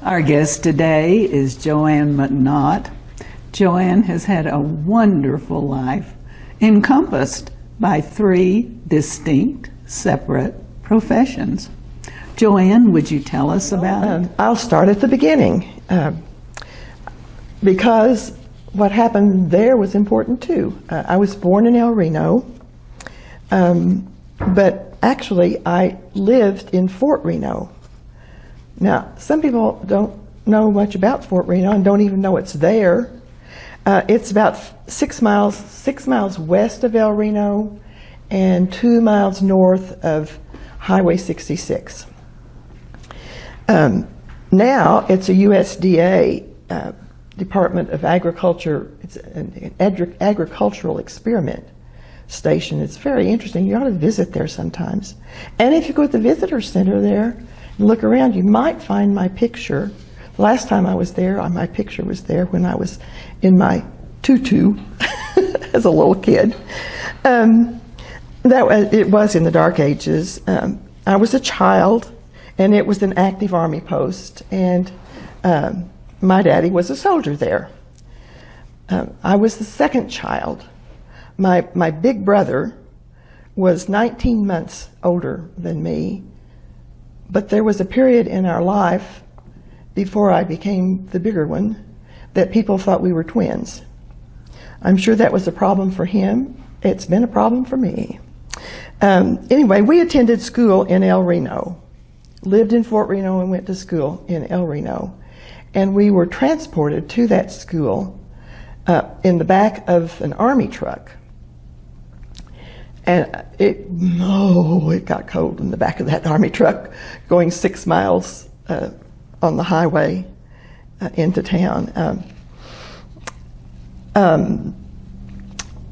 Our guest today is Ann McNaught. Ann has had a wonderful life, encompassed by 3 distinct, separate professions. Ann, would you tell us about it? I'll start at the beginning, because what happened there was important too. I was born in El Reno, but actually I lived in Fort Reno. Now, some people don't know much about Fort Reno and don't even know it's there. It's about 6 miles west of El Reno and 2 miles north of Highway 66. Now it's a USDA Department of Agriculture. It's an agricultural experiment station. It's very interesting. You ought to visit there sometimes. And if you go to the visitor center there and look around, you might find my picture. The last time I was there, my picture was there when I was in my tutu as a little kid. It was in the dark ages. I was a child, and it was an active Army post, and my daddy was a soldier there. I was the second child. My big brother was 19 months older than me, but there was a period in our life before I became the bigger one that people thought we were twins. I'm sure that was a problem for him. It's been a problem for me. Anyway, we attended school in El Reno, lived in Fort Reno and went to school in El Reno. And we were transported to that school in the back of an Army truck. And it got cold in the back of that Army truck going 6 miles on the highway into town.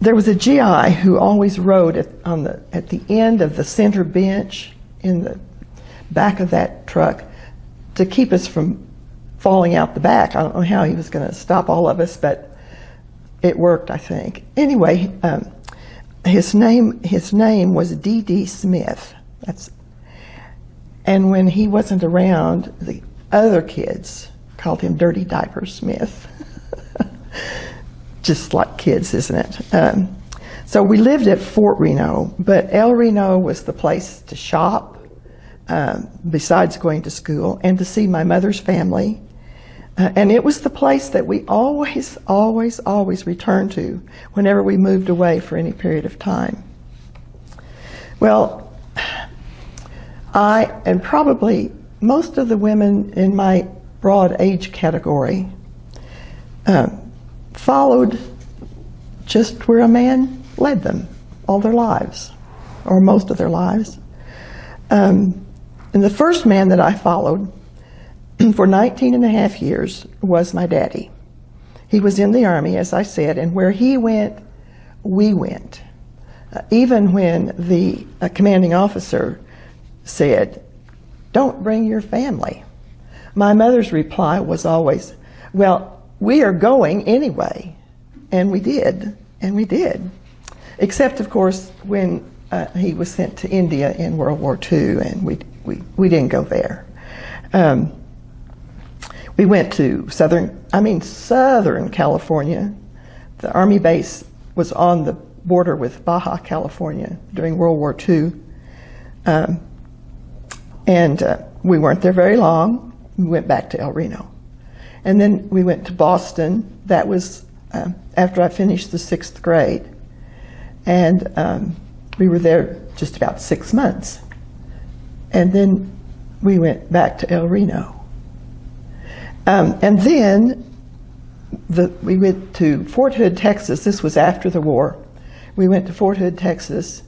There was a GI who always rode at the end of the center bench in the back of that truck to keep us from falling out the back. I don't know how he was going to stop all of us, but it worked, I think. Anyway, his name was D.D. Smith. And when he wasn't around, the other kids called him Dirty Diaper Smith. Just like kids, isn't it? So we lived at Fort Reno, but El Reno was the place to shop, besides going to school, and to see my mother's family. And it was the place that we always returned to whenever we moved away for any period of time. Well, I, and probably most of the women in my broad age category, followed just where a man led them all their lives, or most of their lives. And the first man that I followed for 19 and a half years was my daddy. He was in the Army, as I said, and where he went, we went. Even when the commanding officer said, "Don't bring your family," my mother's reply was always, "Well, we are going anyway." And we did, except of course when he was sent to India in World War II, and we didn't go there. We went to Southern California. The Army base was on the border with Baja California during World War II, and we weren't there very long. We went back to El Reno. And then we went to Boston. That was after I finished the 6th grade. And we were there just about 6 months. And then we went back to El Reno. And then we went to Fort Hood, Texas. This was after the war. We went to Fort Hood, Texas,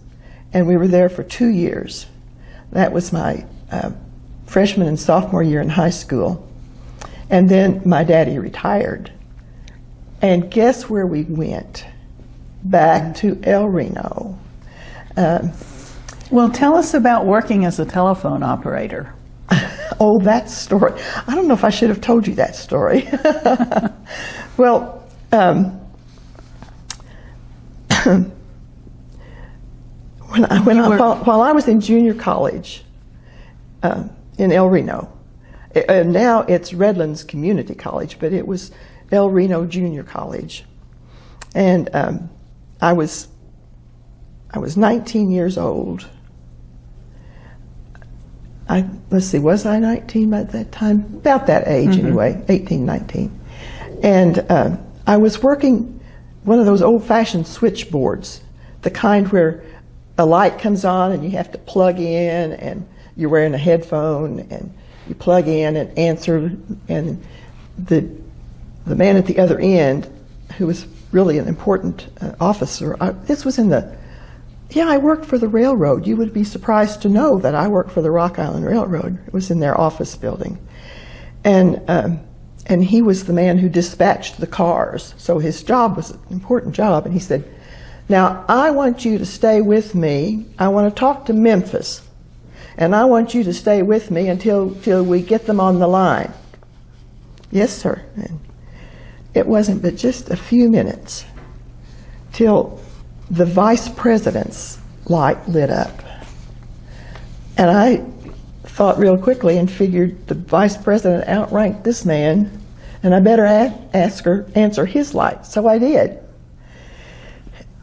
and we were there for 2 years. That was my freshman and sophomore year in high school. And then my daddy retired. And guess where we went? Back to El Reno. Well, tell us about working as a telephone operator. Oh, that story. I don't know if I should have told you that story. Well, while I was in junior college in El Reno, And now it's Redlands Community College, but it was El Reno Junior College. And I was 19 years old. Let's see, was I 19 by that time? About that age anyway, 18, 19. And I was working one of those old-fashioned switchboards, the kind where a light comes on and you have to plug in, and you're wearing a headphone and you plug in and answer, and the man at the other end, who was really an important officer, this was in the, I worked for the railroad. You would be surprised to know that I worked for the Rock Island Railroad. It was in their office building. And he was the man who dispatched the cars. So his job was an important job. And he said, now I want you to stay with me. I want to talk to Memphis. And I want you to stay with me until we get them on the line. Yes, sir. And it wasn't but just a few minutes till the vice president's light lit up. And I thought real quickly and figured the vice president outranked this man, and I better answer his light. So I did.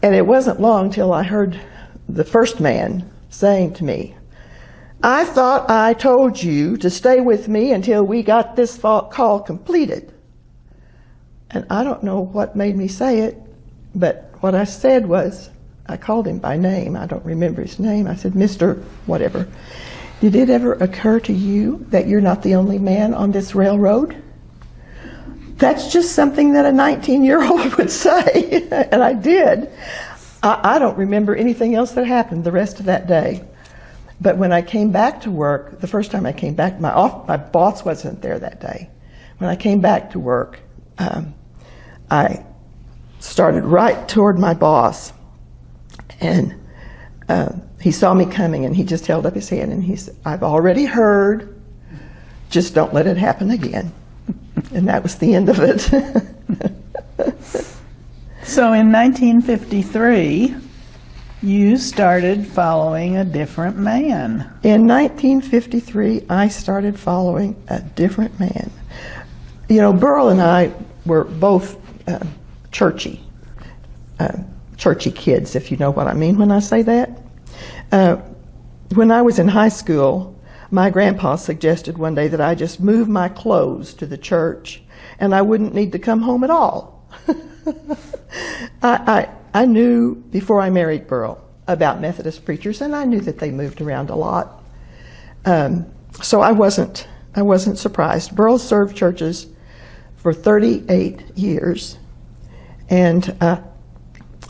And it wasn't long till I heard the first man saying to me, I thought I told you to stay with me until we got this call completed. And I don't know what made me say it, but what I said was, I called him by name. I don't remember his name. I said, Mr. whatever, did it ever occur to you that you're not the only man on this railroad? That's just something that a 19-year-old would say. And I did. I don't remember anything else that happened the rest of that day. But when I came back to work, the first time I came back, my boss wasn't there that day. When I came back to work, I started right toward my boss, and he saw me coming, and he just held up his hand, and he said, I've already heard, just don't let it happen again. And that was the end of it. So in 1953, you started following a different man. In 1953, I started following a different man. You know, Burl and I were both churchy kids, if you know what I mean when I say that. When I was in high school, my grandpa suggested one day that I just move my clothes to the church and I wouldn't need to come home at all. I knew before I married Burl about Methodist preachers, and I knew that they moved around a lot. So I wasn't surprised. Burl served churches for 38 years, and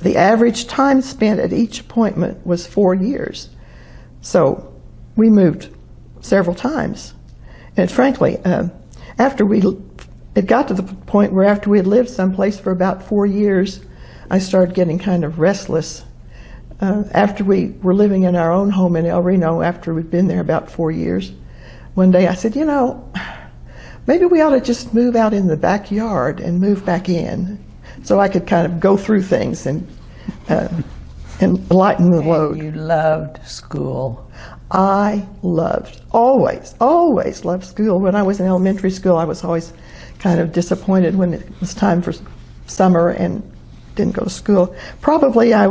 the average time spent at each appointment was 4 years. So we moved several times. And frankly, it got to the point where after we had lived someplace for about 4 years, I started getting kind of restless. After we were living in our own home in El Reno, after we'd been there about 4 years, one day I said, you know, maybe we ought to just move out in the backyard and move back in so I could kind of go through things and lighten the load. You loved school. I always loved school. When I was in elementary school, I was always kind of disappointed when it was time for summer and didn't go to school. Probably I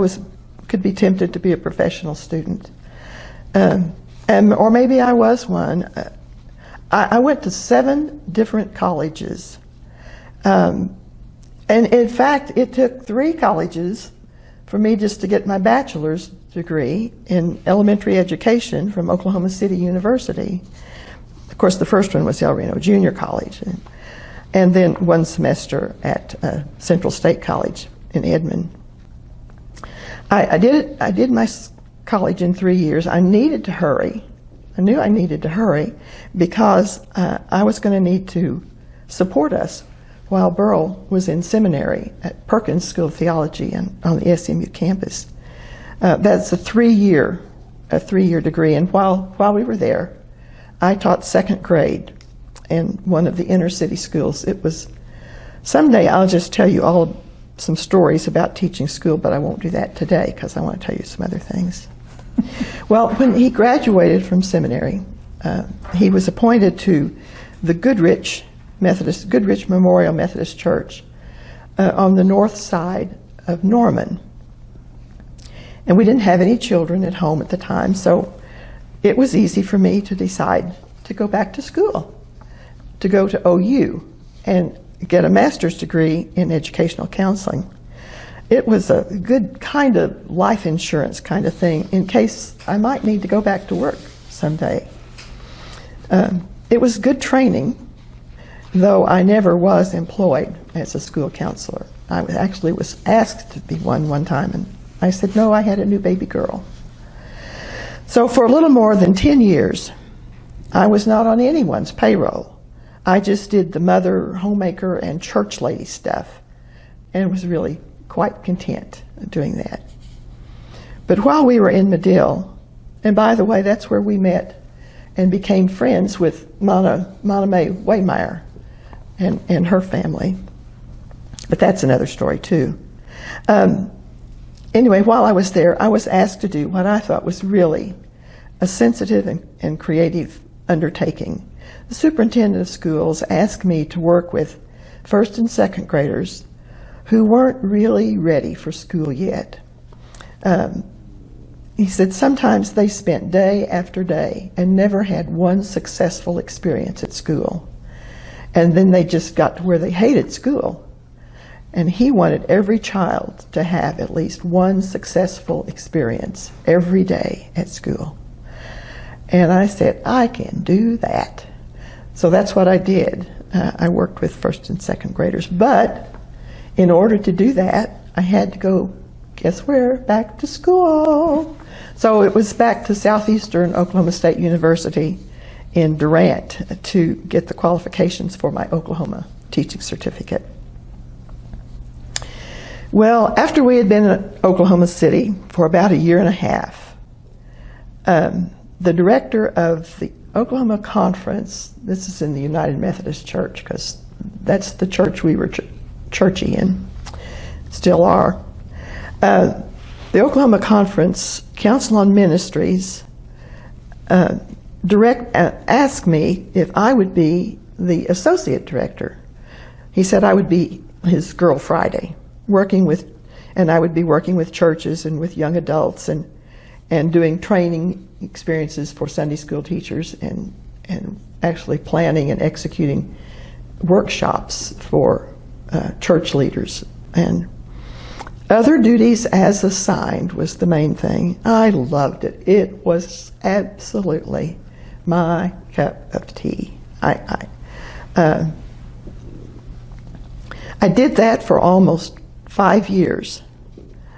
could be tempted to be a professional student. Or maybe I was one. I went to 7 different colleges. And in fact, it took 3 colleges for me just to get my bachelor's degree in elementary education from Oklahoma City University. Of course, the first one was El Reno Junior College, and then 1 semester at Central State College in Edmond. I did my college in 3 years. I needed to hurry. I knew I needed to hurry because I was going to need to support us while Burl was in seminary at Perkins School of Theology and on the SMU campus. That's a 3-year degree, and while we were there, I taught 2nd grade in one of the inner city schools. It was, someday I'll just tell you some stories about teaching school, but I won't do that today because I want to tell you some other things. Well, when he graduated from seminary, he was appointed to the Goodrich Memorial Methodist Church on the north side of Norman. And we didn't have any children at home at the time, so it was easy for me to decide to go back to school, to go to OU and get a master's degree in educational counseling. It was a good kind of life insurance kind of thing in case I might need to go back to work someday. It was good training, though I never was employed as a school counselor. I actually was asked to be one time, and I said no, I had a new baby girl. So for a little more than 10 years, I was not on anyone's payroll. I just did the mother, homemaker, and church lady stuff, and was really quite content doing that. But while we were in Medill, and by the way, that's where we met and became friends with Mana Mae Waymeyer and her family. But that's another story too. Anyway, while I was there, I was asked to do what I thought was really a sensitive and creative undertaking. The superintendent of schools asked me to work with first and second graders who weren't really ready for school yet. He said sometimes they spent day after day and never had one successful experience at school. And then they just got to where they hated school. And he wanted every child to have at least one successful experience every day at school. And I said, I can do that. So that's what I did. I worked with first and second graders. But in order to do that, I had to go, guess where? Back to school. So it was back to Southeastern Oklahoma State University in Durant to get the qualifications for my Oklahoma teaching certificate. Well, after we had been in Oklahoma City for about a year and a half, the director of the Oklahoma Conference, this is in the United Methodist Church, because that's the church we were churchy in, still are. The Oklahoma Conference Council on Ministries asked me if I would be the associate director. He said I would be his Girl Friday, and I would be working with churches and with young adults and doing training experiences for Sunday school teachers and actually planning and executing workshops for church leaders. And other duties as assigned was the main thing. I loved it. It was absolutely my cup of tea. I did that for almost 5 years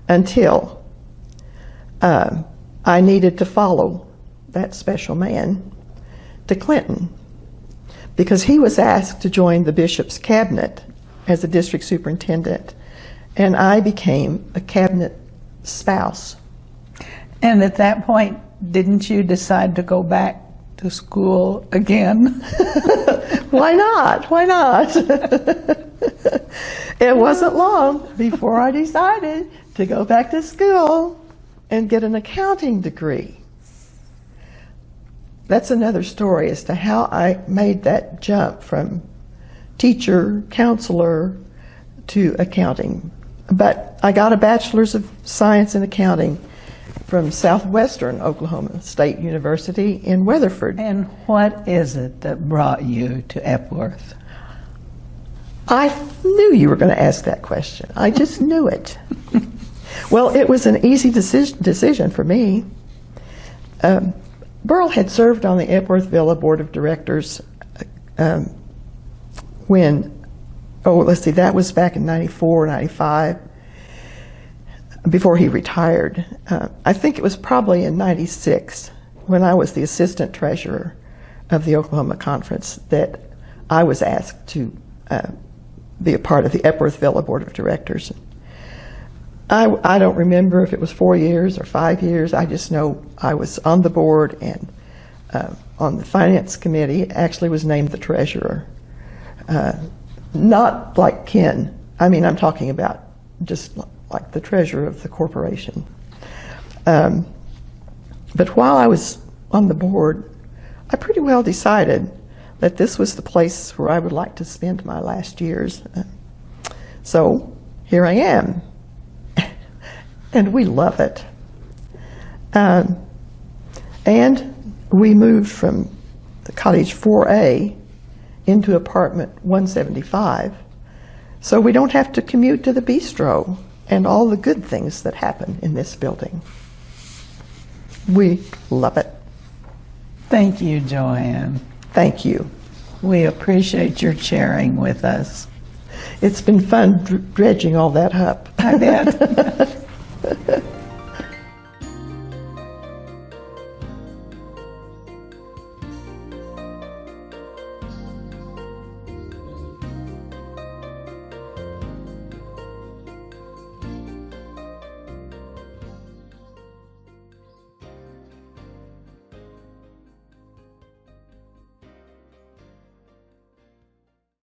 until I needed to follow that special man to Clinton, because he was asked to join the bishop's cabinet as a district superintendent, and I became a cabinet spouse. And at that point, didn't you decide to go back to school again? Why not? Why not? It wasn't long before I decided to go back to school and get an accounting degree. That's another story as to how I made that jump from teacher, counselor, to accounting. But I got a bachelor's of science in accounting from Southwestern Oklahoma State University in Weatherford. And what is it that brought you to Epworth? I knew you were going to ask that question. I just knew it. Well, it was an easy decision for me. Burl had served on the Epworth Villa Board of Directors that was back in 94, 95, before he retired. I think it was probably in 96 when I was the assistant treasurer of the Oklahoma Conference that I was asked to be a part of the Epworth Villa Board of Directors. I don't remember if it was 4 years or 5 years. I just know I was on the board and on the finance committee, actually was named the treasurer. Not like Ken. I mean, I'm talking about just like the treasurer of the corporation. But while I was on the board, I pretty well decided that this was the place where I would like to spend my last years. So here I am, and we love it. And we moved from the cottage 4A into apartment 175, so we don't have to commute to the bistro and all the good things that happen in this building. We love it. Thank you, Joanne. Thank you. We appreciate your sharing with us. It's been fun dredging all that up. I bet.